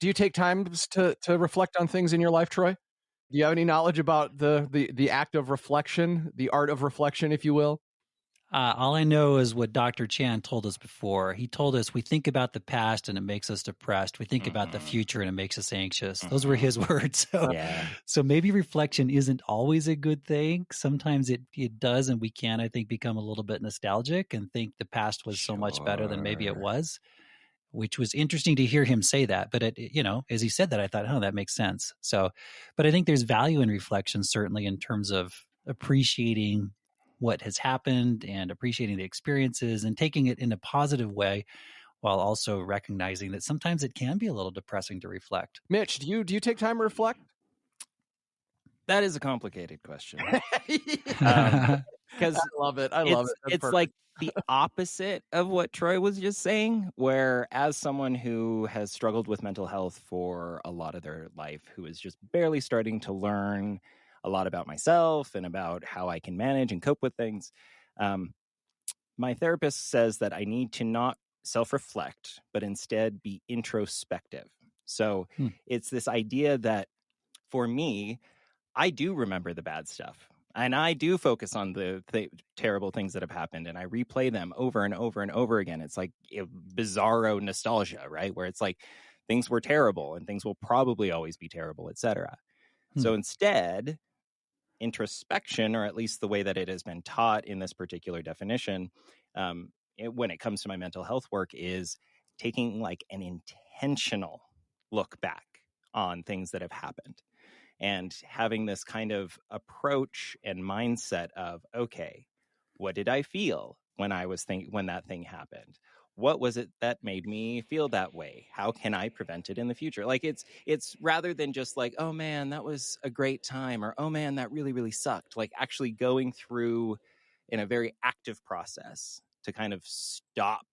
do you take time to reflect on things in your life, Troy? Do you have any knowledge about the act of reflection, the art of reflection, if you will? All I know is what Dr. Chan told us before. He told us we think about the past and it makes us depressed. We think about the future and it makes us anxious. Those were his words. So maybe reflection isn't always a good thing. Sometimes it does, and we can, I think, become a little bit nostalgic and think the past was so much better than maybe it was, which was interesting to hear him say that. But as he said that, I thought, oh, that makes sense. So, but I think there's value in reflection, certainly in terms of appreciating what has happened and appreciating the experiences and taking it in a positive way, while also recognizing that sometimes it can be a little depressing to reflect. Mitch, do you take time to reflect? That is a complicated question. Because I love it. It's like the opposite of what Troy was just saying, where as someone who has struggled with mental health for a lot of their life, who is just barely starting to learn a lot about myself and about how I can manage and cope with things, my therapist says that I need to not self-reflect, but instead be introspective. So it's this idea that for me, I do remember the bad stuff. And I do focus on the terrible things that have happened, and I replay them over and over and over again. It's like bizarro nostalgia, right? Where it's like things were terrible and things will probably always be terrible, etc. So instead, introspection, or at least the way that it has been taught in this particular definition, when it comes to my mental health work, is taking like an intentional look back on things that have happened. And having this kind of approach and mindset of, okay, what did I feel when when that thing happened? What was it that made me feel that way? How can I prevent it in the future? Like it's rather than just like, oh man, that was a great time, or oh man, that really, really sucked. Like actually going through in a very active process to kind of stop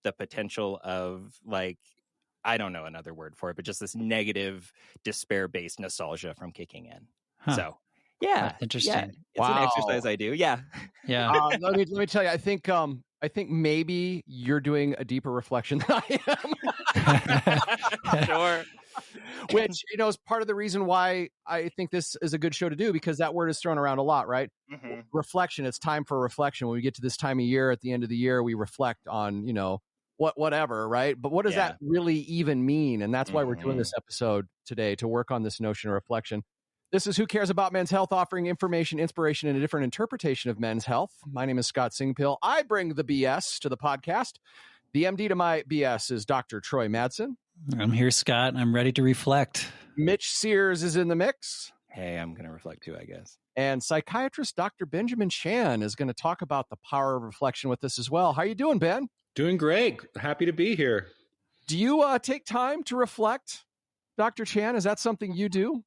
the potential of, like, I don't know another word for it, but just this negative despair-based nostalgia from kicking in. So, yeah, that's interesting. Yeah, it's an exercise I do. Yeah. Let me tell you. I think maybe you're doing a deeper reflection than I am. Sure. Which, is part of the reason why I think this is a good show to do, because that word is thrown around a lot, right? Mm-hmm. Reflection. It's time for reflection. When we get to this time of year, at the end of the year, we reflect on, whatever, right? But what does that really even mean? And that's why we're doing this episode today, to work on this notion of reflection. This is Who Cares About Men's Health, offering information, inspiration, and a different interpretation of men's health. My name is Scott Singpill. I bring the BS to the podcast. The MD to my BS is Dr. Troy Madsen. I'm here, Scott. I'm ready to reflect. Mitch Sears is in the mix. Hey, I'm going to reflect too, I guess. And psychiatrist Dr. Benjamin Chan is going to talk about the power of reflection with us as well. How you doing, Ben? Doing great. Happy to be here. Do you take time to reflect, Dr. Chan? Is that something you do?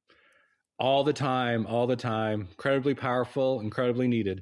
All the time. Incredibly powerful, incredibly needed.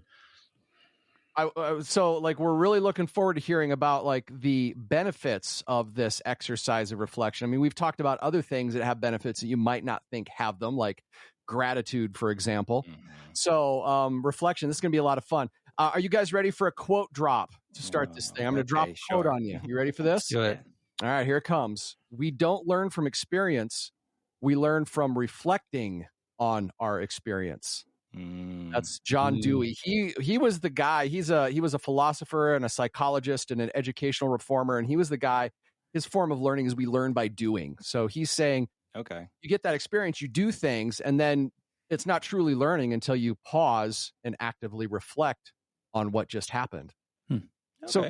So we're really looking forward to hearing about the benefits of this exercise of reflection. I mean, we've talked about other things that have benefits that you might not think have them, like gratitude, for example. Mm-hmm. So reflection, this is going to be a lot of fun. Are you guys ready for a quote drop to start this thing? I'm going to drop a quote on you. You ready for this? Do it. All right, here it comes. We don't learn from experience. We learn from reflecting on our experience. That's John Dewey. He was the guy. He was a philosopher and a psychologist and an educational reformer. And he was the guy. His form of learning is we learn by doing. So he's saying, okay, you get that experience, you do things, and then it's not truly learning until you pause and actively reflect on what just happened. Okay. So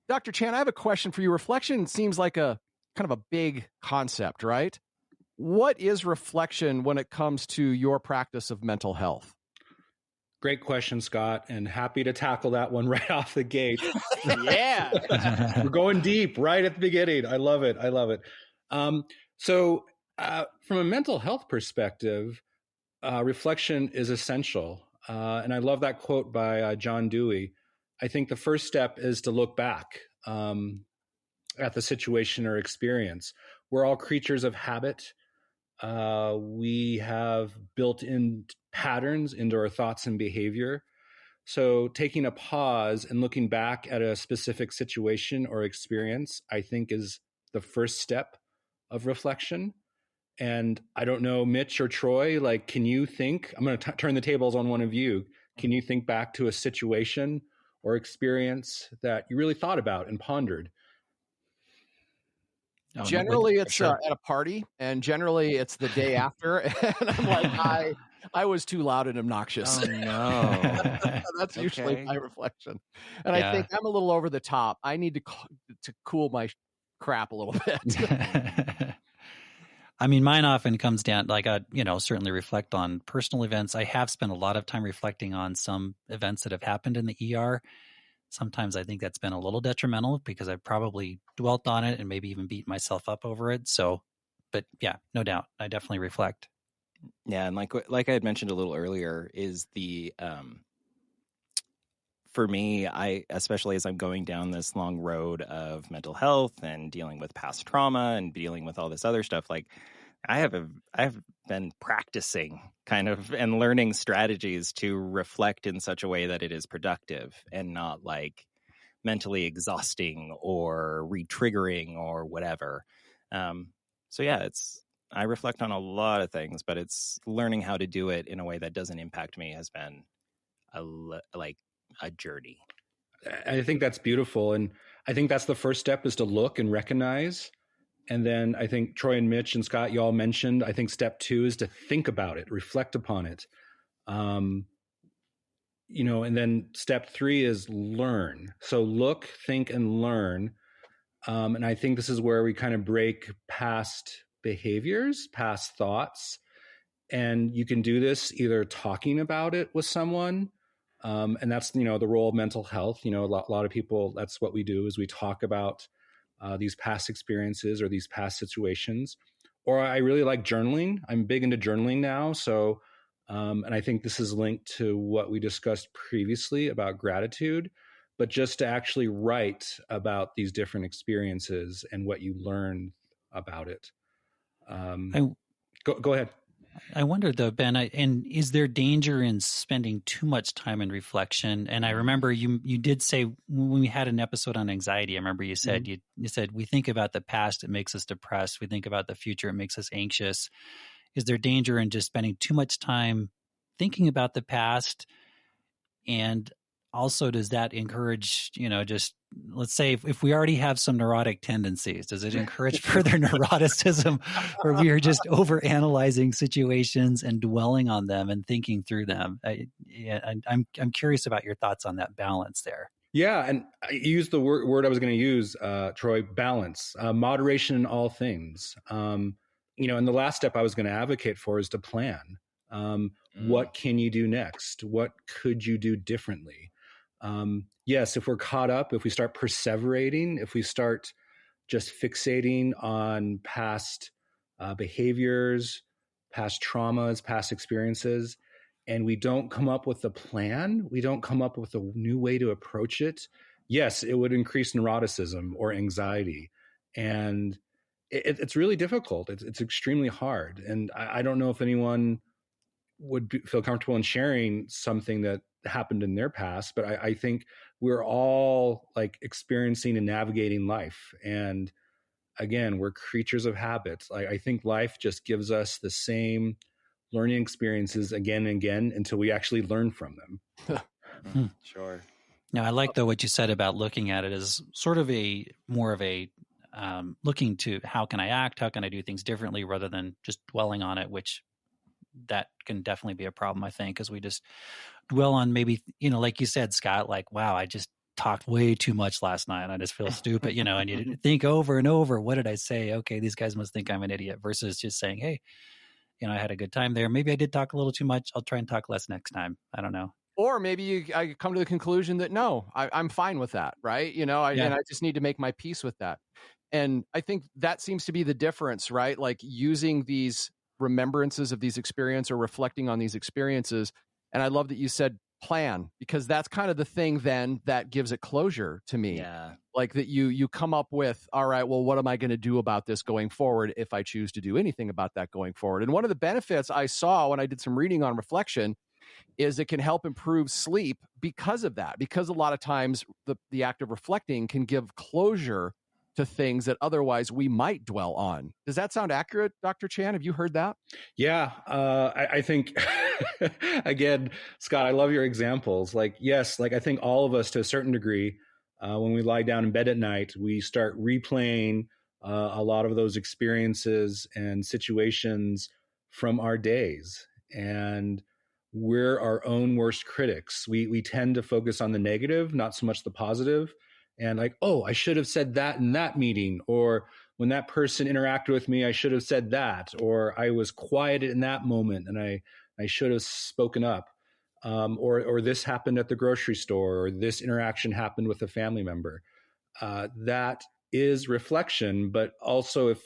Dr. Chan, I have a question for you. Reflection seems like a kind of a big concept, right? What is reflection when it comes to your practice of mental health? Great question, Scott, and happy to tackle that one right off the gate. Yeah. We're going deep right at the beginning. I love it. So from a mental health perspective, reflection is essential. And I love that quote by John Dewey. I think the first step is to look back at the situation or experience. We're all creatures of habit. We have built-in patterns into our thoughts and behavior. So taking a pause and looking back at a specific situation or experience, I think, is the first step of reflection. And I don't know, Mitch or Troy, like, can you think, I'm going to turn the tables on one of you. Can you think back to a situation or experience that you really thought about and pondered? Oh, generally, it's at a party, and generally it's the day after. And I'm like, I was too loud and obnoxious. Oh, no. That's usually my reflection. And I think I'm a little over the top. I need to cool my crap a little bit. I mean, mine often comes down, like, I, certainly reflect on personal events. I have spent a lot of time reflecting on some events that have happened in the ER. Sometimes I think that's been a little detrimental because I've probably dwelt on it and maybe even beat myself up over it. So, but yeah, no doubt, I definitely reflect. Yeah, and like I had mentioned a little earlier, is the for me, especially as I'm going down this long road of mental health and dealing with past trauma and dealing with all this other stuff, like I have been practicing kind of and learning strategies to reflect in such a way that it is productive and not like mentally exhausting or re-triggering or whatever. So yeah, I reflect on a lot of things, but it's learning how to do it in a way that doesn't impact me has been a journey. I think that's beautiful. And I think that's the first step, is to look and recognize. And then I think Troy and Mitch and Scott, you all mentioned, I think step 2 is to think about it, reflect upon it. And then step 3 is learn. So look, think, and learn. And I think this is where we kind of break past behaviors, past thoughts. And you can do this either talking about it with someone. And that's, the role of mental health. A lot of people, that's what we do, is we talk about these past experiences or these past situations. Or I really like journaling. I'm big into journaling now. So, and I think this is linked to what we discussed previously about gratitude, but just to actually write about these different experiences and what you learned about it. Go ahead. I wonder though, Ben, and is there danger in spending too much time in reflection? And I remember you did say, when we had an episode on anxiety, I remember you said, you said, we think about the past, it makes us depressed. We think about the future, it makes us anxious. Is there danger in just spending too much time thinking about the past? And also, does that encourage, just, let's say if we already have some neurotic tendencies, does it encourage further neuroticism, or we are just overanalyzing situations and dwelling on them and thinking through them? I'm curious about your thoughts on that balance there. Yeah, and I used the word I was going to use, Troy, balance, moderation in all things. And the last step I was going to advocate for is to plan. What can you do next? What could you do differently? Yes, if we're caught up, if we start perseverating, if we start just fixating on past behaviors, past traumas, past experiences, and we don't come up with a plan, we don't come up with a new way to approach it, yes, it would increase neuroticism or anxiety. And it's really difficult. It's extremely hard. And I don't know if anyone would feel comfortable in sharing something that happened in their past, but I think we're all like experiencing and navigating life. And again, we're creatures of habits. I think life just gives us the same learning experiences again and again until we actually learn from them. Sure. Now, I like though what you said about looking at it as sort of more of a looking to how can I act, how can I do things differently, rather than just dwelling on it, which that can definitely be a problem, I think, because we just dwell on maybe, like you said, Scott, like, wow, I just talked way too much last night and I just feel stupid, and you think over and over, what did I say? Okay, these guys must think I'm an idiot, versus just saying, hey, I had a good time there. Maybe I did talk a little too much. I'll try and talk less next time. I don't know. Or maybe I come to the conclusion that no, I'm fine with that, right? And I just need to make my peace with that. And I think that seems to be the difference, right? Like using these remembrances of these experiences or reflecting on these experiences. And I love that you said plan, because that's kind of the thing then that gives it closure to me. Yeah. Like that you come up with, all right, well, what am I going to do about this going forward if I choose to do anything about that going forward? And one of the benefits I saw when I did some reading on reflection is it can help improve sleep because of that, because a lot of times the act of reflecting can give closure to things that otherwise we might dwell on. Does that sound accurate, Dr. Chan? Have you heard that? Yeah, I think, again, Scott, I love your examples. Like, yes, like I think all of us to a certain degree, when we lie down in bed at night, we start replaying a lot of those experiences and situations from our days. And we're our own worst critics. We tend to focus on the negative, not so much the positive. And like, oh, I should have said that in that meeting, or when that person interacted with me, I should have said that, or I was quiet in that moment and I should have spoken up, or this happened at the grocery store, or this interaction happened with a family member. That is reflection, but also if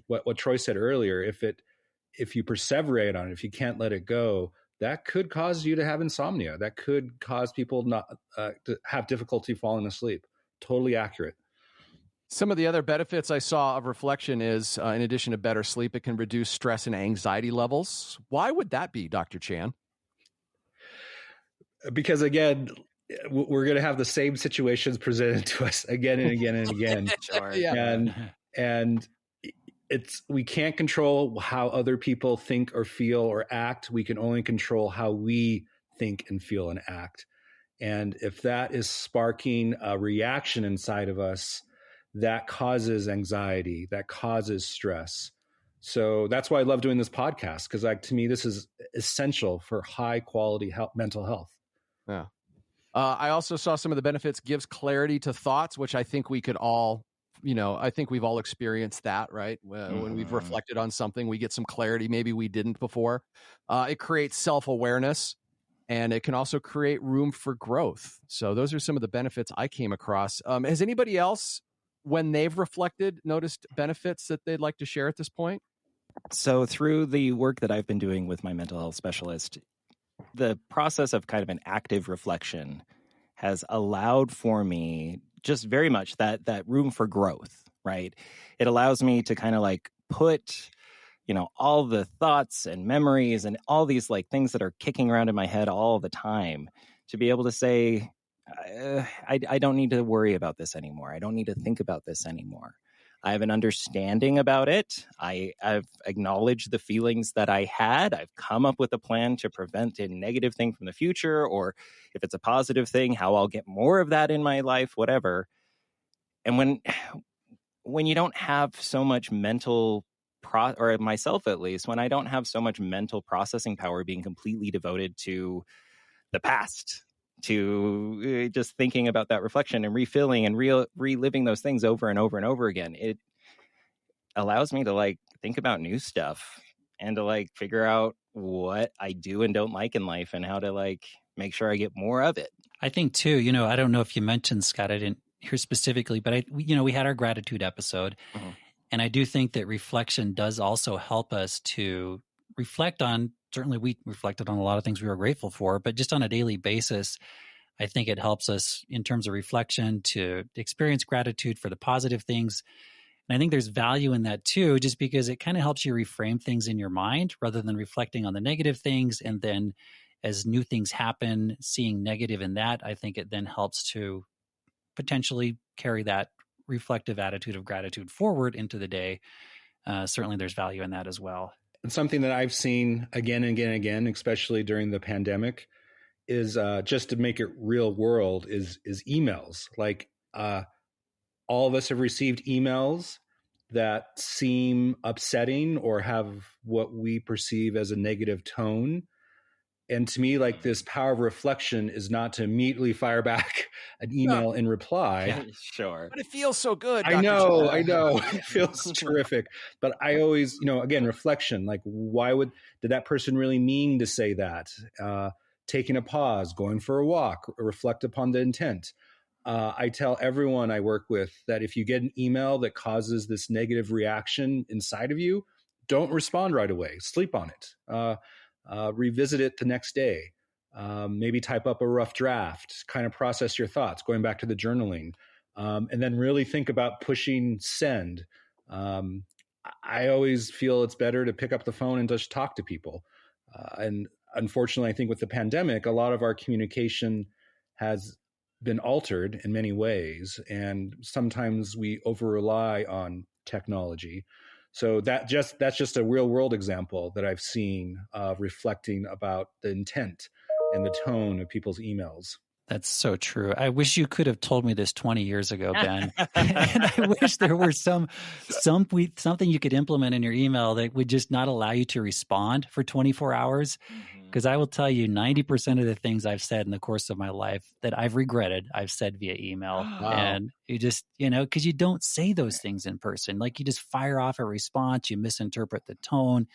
what Troy said earlier, if you perseverate on it, if you can't let it go, that could cause you to have insomnia. That could cause people not to have difficulty falling asleep. Totally accurate. Some of the other benefits I saw of reflection is, in addition to better sleep, it can reduce stress and anxiety levels. Why would that be, Dr. Chan? Because again, we're going to have the same situations presented to us again and again and again. Sure. Yeah. And we can't control how other people think or feel or act. We can only control how we think and feel and act. And if that is sparking a reaction inside of us, that causes anxiety, that causes stress. So that's why I love doing this podcast, because to me, this is essential for high quality mental health. Yeah. I also saw some of the benefits. Gives clarity to thoughts, which I think we could all, I think we've all experienced that, right? When we've reflected on something, we get some clarity. Maybe we didn't before. It creates self-awareness. And it can also create room for growth. So those are some of the benefits I came across. Has anybody else, when they've reflected, noticed benefits that they'd like to share at this point? So through the work that I've been doing with my mental health specialist, the process of kind of an active reflection has allowed for me just very much that room for growth, right? It allows me to kind of like put all the thoughts and memories and all these like things that are kicking around in my head all the time, to be able to say, I don't need to worry about this anymore. I don't need to think about this anymore. I have an understanding about it. I've acknowledged the feelings that I had. I've come up with a plan to prevent a negative thing from the future, or if it's a positive thing, how I'll get more of that in my life, whatever. And when you don't have so much mental or myself at least, when I don't have so much mental processing power being completely devoted to the past, to just thinking about that reflection and refilling and reliving those things over and over and over again, it allows me to like think about new stuff and to like figure out what I do and don't like in life and how to like make sure I get more of it. I think too, I don't know if you mentioned, Scott, I didn't hear specifically, but we had our gratitude episode. Mm-hmm. And I do think that reflection does also help us to reflect on, certainly we reflected on a lot of things we were grateful for, but just on a daily basis, I think it helps us in terms of reflection to experience gratitude for the positive things. And I think there's value in that too, just because it kind of helps you reframe things in your mind rather than reflecting on the negative things. And then as new things happen, seeing negative in that, I think it then helps to potentially carry that reflective attitude of gratitude forward into the day. Certainly there's value in that as well. And something that I've seen again and again and again, especially during the pandemic, is just to make it real world is emails. Like all of us have received emails that seem upsetting or have what we perceive as a negative tone. And to me, like this power of reflection is not to immediately fire back an email in reply. Yeah, sure. But it feels so good. I know. It feels terrific. But I always, again, reflection, like did that person really mean to say that? Taking a pause, going for a walk, reflect upon the intent. I tell everyone I work with that if you get an email that causes this negative reaction inside of you, don't respond right away. Sleep on it. Revisit it the next day. Maybe type up a rough draft, kind of process your thoughts, going back to the journaling, and then really think about pushing send. I always feel it's better to pick up the phone and just talk to people. And unfortunately, I think with the pandemic, a lot of our communication has been altered in many ways, and sometimes we over rely on technology. So that's just a real world example that I've seen of reflecting about the intent and the tone of people's emails. That's so true. I wish you could have told me this 20 years ago, Ben. And I wish there were something you could implement in your email that would just not allow you to respond for 24 hours. Because I will tell you, 90% of the things I've said in the course of my life that I've regretted, I've said via email. Wow. And you just, because you don't say those things in person. Like you just fire off a response, you misinterpret the tone.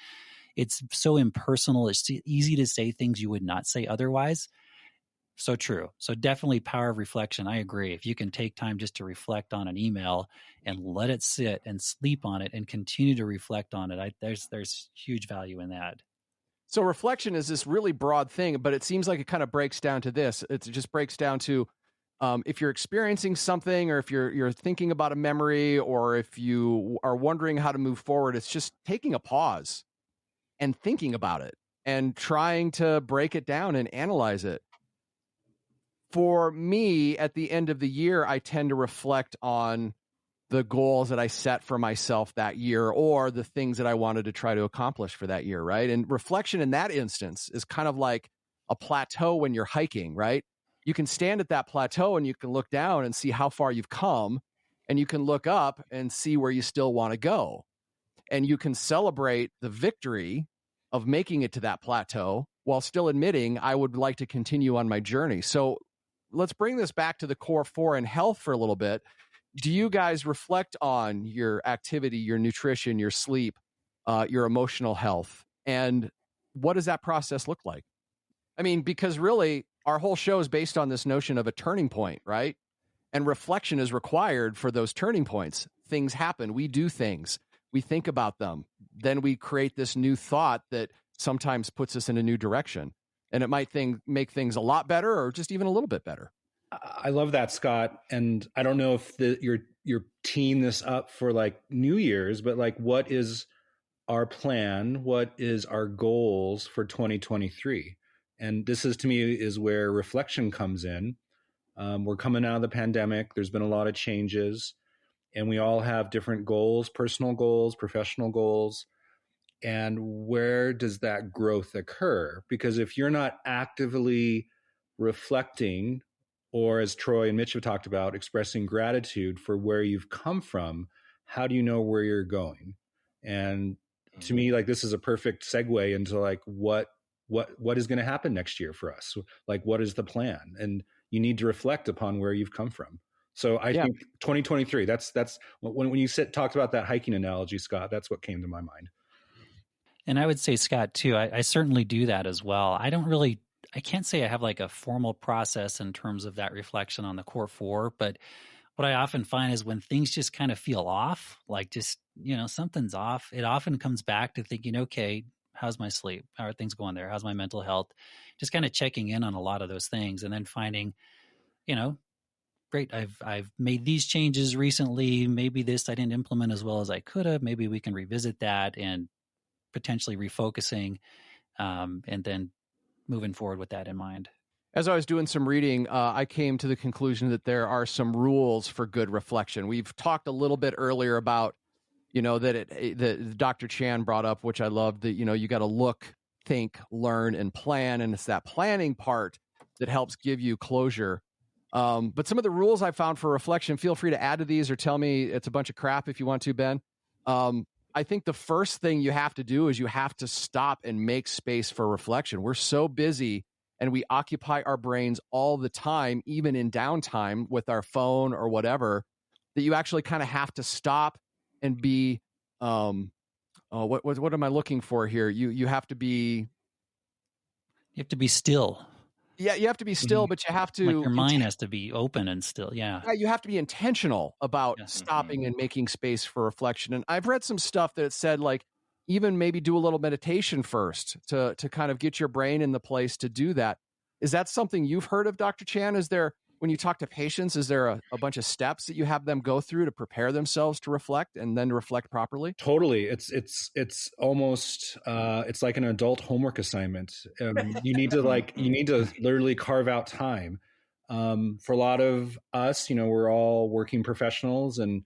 It's so impersonal. It's easy to say things you would not say otherwise. So true. So definitely power of reflection. I agree. If you can take time just to reflect on an email and let it sit and sleep on it and continue to reflect on it, there's huge value in that. So reflection is this really broad thing, but it seems like it kind of breaks down to this. It just breaks down to if you're experiencing something, or if you're thinking about a memory, or if you are wondering how to move forward, it's just taking a pause and thinking about it and trying to break it down and analyze it. For me, at the end of the year, I tend to reflect on the goals that I set for myself that year, or the things that I wanted to try to accomplish for that year, right? And reflection in that instance is kind of like a plateau when you're hiking, right? You can stand at that plateau and you can look down and see how far you've come, and you can look up and see where you still want to go. And you can celebrate the victory of making it to that plateau while still admitting, I would like to continue on my journey. So let's bring this back to the core four in health for a little bit. Do you guys reflect on your activity, your nutrition, your sleep, your emotional health? And what does that process look like? I mean, because really our whole show is based on this notion of a turning point, right? And reflection is required for those turning points. Things happen. We do things. We think about them. Then we create this new thought that sometimes puts us in a new direction. And it might make things a lot better, or just even a little bit better. I love that, Scott. And I don't know if you're teeing this up for like New Year's, but like, what is our plan? What is our goals for 2023? And this is, to me, is where reflection comes in. We're coming out of the pandemic. There's been a lot of changes, and we all have different goals, personal goals, professional goals. And where does that growth occur? Because if you're not actively reflecting, or as Troy and Mitch have talked about, expressing gratitude for where you've come from, how do you know where you're going? And to me, like, this is a perfect segue into like what is going to happen next year for us? Like, what is the plan? And you need to reflect upon where you've come from. So I think 2023, that's when you talked about that hiking analogy, Scott, that's what came to my mind. And I would say, Scott, too, I certainly do that as well. I can't say I have like a formal process in terms of that reflection on the core four, but what I often find is when things just kind of feel off, like just, something's off, it often comes back to thinking, okay, how's my sleep? How are things going there? How's my mental health? Just kind of checking in on a lot of those things, and then finding, great, I've made these changes recently. Maybe this I didn't implement as well as I could have. Maybe we can revisit that and potentially refocusing, and then moving forward with that in mind. As I was doing some reading, I came to the conclusion that there are some rules for good reflection. We've talked a little bit earlier about, that Dr. Chan brought up, which I love, that, you got to look, think, learn, and plan. And it's that planning part that helps give you closure. But some of the rules I found for reflection, feel free to add to these or tell me it's a bunch of crap if you want to, Ben. I think the first thing you have to do is you have to stop and make space for reflection. We're so busy and we occupy our brains all the time, even in downtime with our phone or whatever, that you actually kind of have to stop and be, what am I looking for here? You have to be still. Yeah, you have to be still, but you have to... Like your mind has to be open and still, yeah. You have to be intentional about stopping and making space for reflection. And I've read some stuff that said, like, even maybe do a little meditation first to kind of get your brain in the place to do that. Is that something you've heard of, Dr. Chan? Is there, when you talk to patients, is there a bunch of steps that you have them go through to prepare themselves to reflect and then to reflect properly? Totally. It's almost, it's like an adult homework assignment. You need to literally carve out time. For a lot of us, we're all working professionals and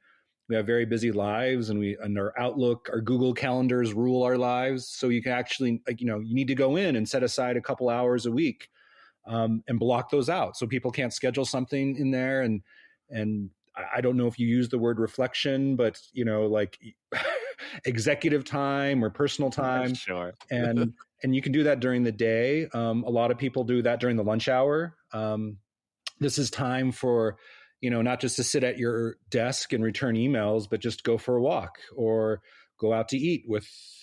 we have very busy lives, and our Outlook, our Google calendars rule our lives. So you can actually, you need to go in and set aside a couple hours a week and block those out. So people can't schedule something in there. And I don't know if you use the word reflection, but like executive time or personal time. Sure. and you can do that during the day. A lot of people do that during the lunch hour. This is time for, not just to sit at your desk and return emails, but just go for a walk or go out to eat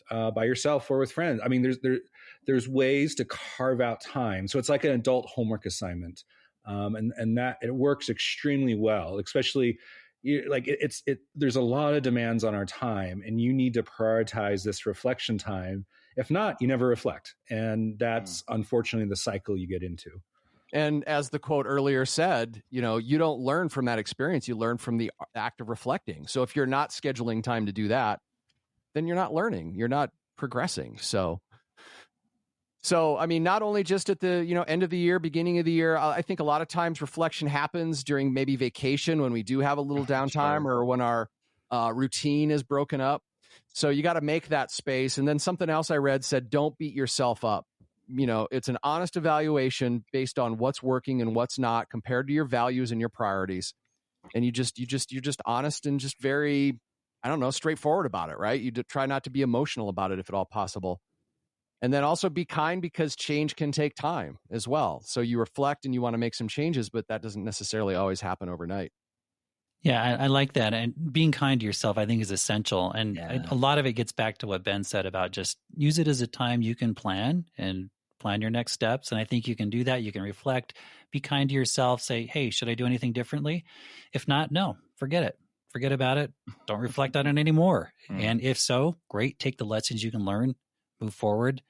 by yourself or with friends. I mean, there's ways to carve out time. So it's like an adult homework assignment. And that it works extremely well, especially there's a lot of demands on our time, and you need to prioritize this reflection time. If not, you never reflect. And that's unfortunately the cycle you get into. And as the quote earlier said, you don't learn from that experience. You learn from the act of reflecting. So if you're not scheduling time to do that, then you're not learning. You're not progressing. So I mean, not only just at the, end of the year, beginning of the year, I think a lot of times reflection happens during maybe vacation when we do have a little downtime or when our routine is broken up. So you got to make that space. And then something else I read said, don't beat yourself up. It's an honest evaluation based on what's working and what's not compared to your values and your priorities. And you're just honest and just very, straightforward about it, right? You try not to be emotional about it if at all possible. And then also be kind, because change can take time as well. So you reflect and you want to make some changes, but that doesn't necessarily always happen overnight. Yeah, I like that. And being kind to yourself, I think, is essential. And a lot of it gets back to what Ben said about just use it as a time you can plan and plan your next steps. And I think you can do that. You can reflect, be kind to yourself, say, hey, should I do anything differently? If not, no, forget it. Forget about it. Don't reflect on it anymore. And if so, great. Take the lessons you can learn, move forward.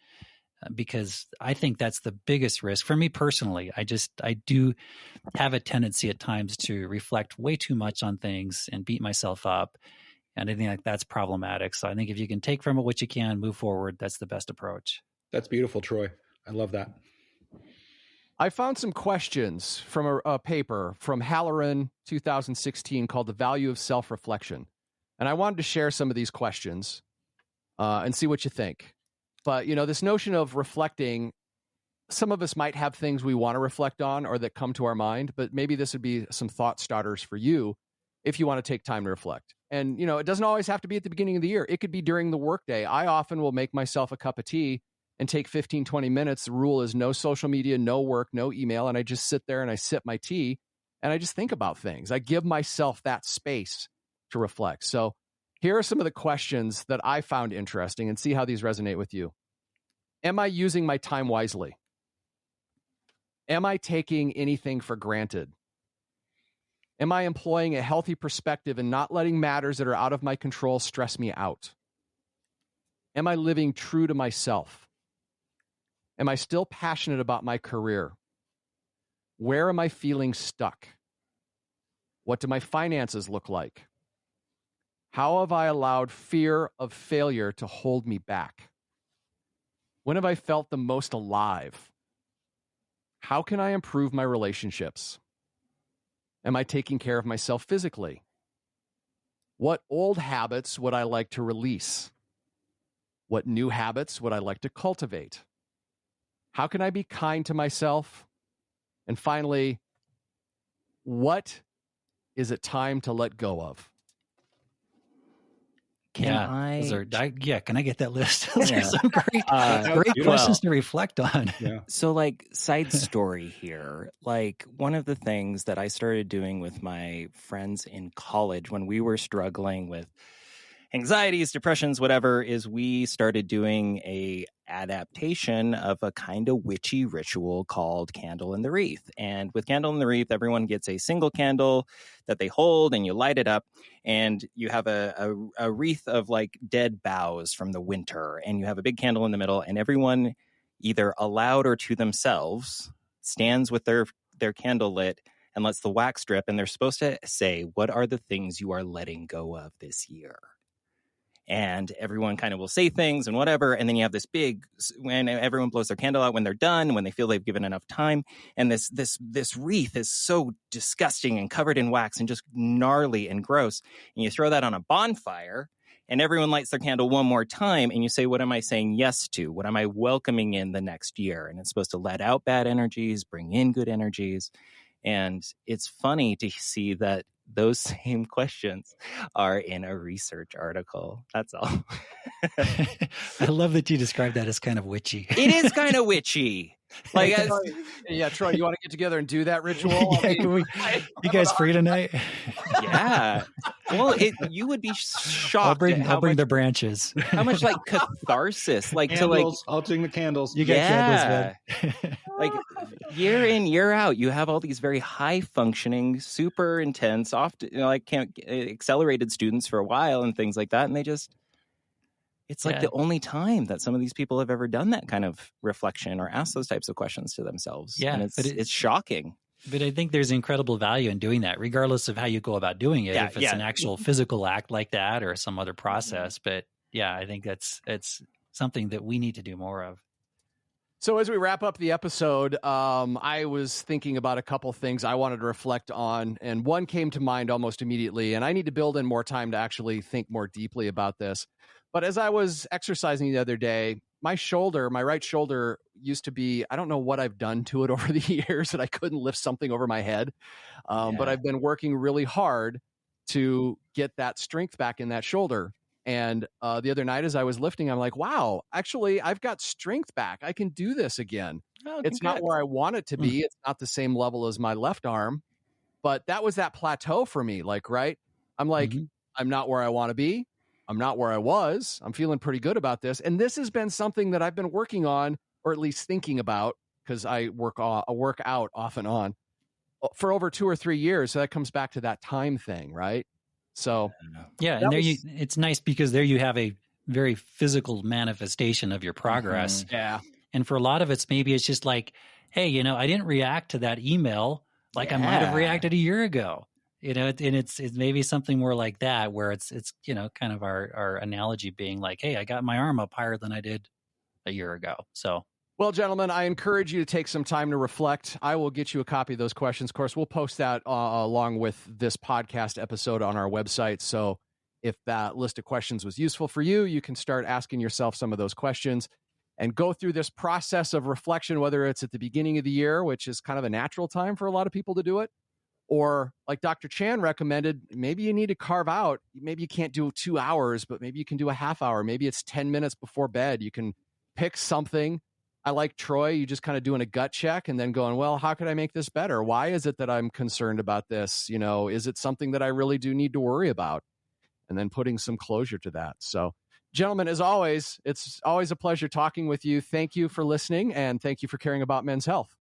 Because I think that's the biggest risk for me personally. I do have a tendency at times to reflect way too much on things and beat myself up. And I think that's problematic. So I think if you can take from it what you can, move forward, that's the best approach. That's beautiful, Troy. I love that. I found some questions from a paper from Halloran 2016 called The Value of Self-Reflection. And I wanted to share some of these questions and see what you think. But, this notion of reflecting, some of us might have things we want to reflect on or that come to our mind, but maybe this would be some thought starters for you if you want to take time to reflect. And, it doesn't always have to be at the beginning of the year. It could be during the workday. I often will make myself a cup of tea and take 15, 20 minutes. The rule is no social media, no work, no email. And I just sit there and I sip my tea and I just think about things. I give myself that space to reflect. So here are some of the questions that I found interesting, and see how these resonate with you. Am I using my time wisely? Am I taking anything for granted? Am I employing a healthy perspective and not letting matters that are out of my control stress me out? Am I living true to myself? Am I still passionate about my career? Where am I feeling stuck? What do my finances look like? How have I allowed fear of failure to hold me back? When have I felt the most alive? How can I improve my relationships? Am I taking care of myself physically? What old habits would I like to release? What new habits would I like to cultivate? How can I be kind to myself? And finally, what is it time to let go of? Can I get that list? Those are some great questions to reflect on. Yeah. So, side story here, one of the things that I started doing with my friends in college when we were struggling with anxieties, depressions, whatever, is we started doing a adaptation of a kind of witchy ritual called Candle in the Wreath. And with Candle in the Wreath, everyone gets a single candle that they hold and you light it up, and you have a wreath of dead boughs from the winter, and you have a big candle in the middle, and everyone, either aloud or to themselves, stands with their candle lit and lets the wax drip, and they're supposed to say, what are the things you are letting go of this year? and everyone kind of will say things and whatever. And then you have this big, when everyone blows their candle out when they're done, when they feel they've given enough time. And this wreath is so disgusting and covered in wax and just gnarly and gross. And you throw that on a bonfire and everyone lights their candle one more time. And you say, what am I saying yes to? What am I welcoming in the next year? And it's supposed to let out bad energies, bring in good energies. And it's funny to see that those same questions are in a research article. That's all. I love that you described that as kind of witchy. It is kind of witchy. Like, yeah, Troy, you want to get together and do that ritual? Yeah, you guys free tonight? Yeah. Well, you would be shocked. I'll bring the branches. How much like catharsis, like candles, to I'll bring the candles. You got candles, man. Like year in, year out, you have all these very high functioning, super intense, often accelerated students for a while and things like that, and it's like the only time that some of these people have ever done that kind of reflection or asked those types of questions to themselves. Yeah, and it's shocking. But I think there's incredible value in doing that, regardless of how you go about doing it. If it's an actual physical act like that or some other process. But yeah, I think it's something that we need to do more of. So as we wrap up the episode, I was thinking about a couple things I wanted to reflect on, and one came to mind almost immediately, and I need to build in more time to actually think more deeply about this. But as I was exercising the other day, my right shoulder used to be, I don't know what I've done to it over the years, that I couldn't lift something over my head. But I've been working really hard to get that strength back in that shoulder. And the other night as I was lifting, I'm like, wow, actually, I've got strength back. I can do this again. Oh, it's not where I want it to be. It's not the same level as my left arm. But that was that plateau for me. Like, right? I'm like, I'm not where I want to be. I'm not where I was. I'm feeling pretty good about this. And this has been something that I've been working on, or at least thinking about, because I work out off and on for over 2 or 3 years. So that comes back to that time thing, right? So yeah, and it's nice because there you have a very physical manifestation of your progress. Yeah. And for a lot of maybe it's just like, hey, I didn't react to that email like I might have reacted a year ago. And it's maybe something more like that, where it's kind of our analogy being like, hey, I got my arm up higher than I did a year ago. So, well, gentlemen, I encourage you to take some time to reflect. I will get you a copy of those questions. Of course, we'll post that along with this podcast episode on our website. So if that list of questions was useful for you, you can start asking yourself some of those questions and go through this process of reflection, whether it's at the beginning of the year, which is kind of a natural time for a lot of people to do it, or like Dr. Chan recommended, maybe you need to carve out, maybe you can't do 2 hours, but maybe you can do a half hour. Maybe it's 10 minutes before bed. You can pick something. I like Troy, you just kind of doing a gut check and then going, well, how could I make this better? Why is it that I'm concerned about this? Is it something that I really do need to worry about? And then putting some closure to that. So, gentlemen, as always, it's always a pleasure talking with you. Thank you for listening, and thank you for caring about men's health.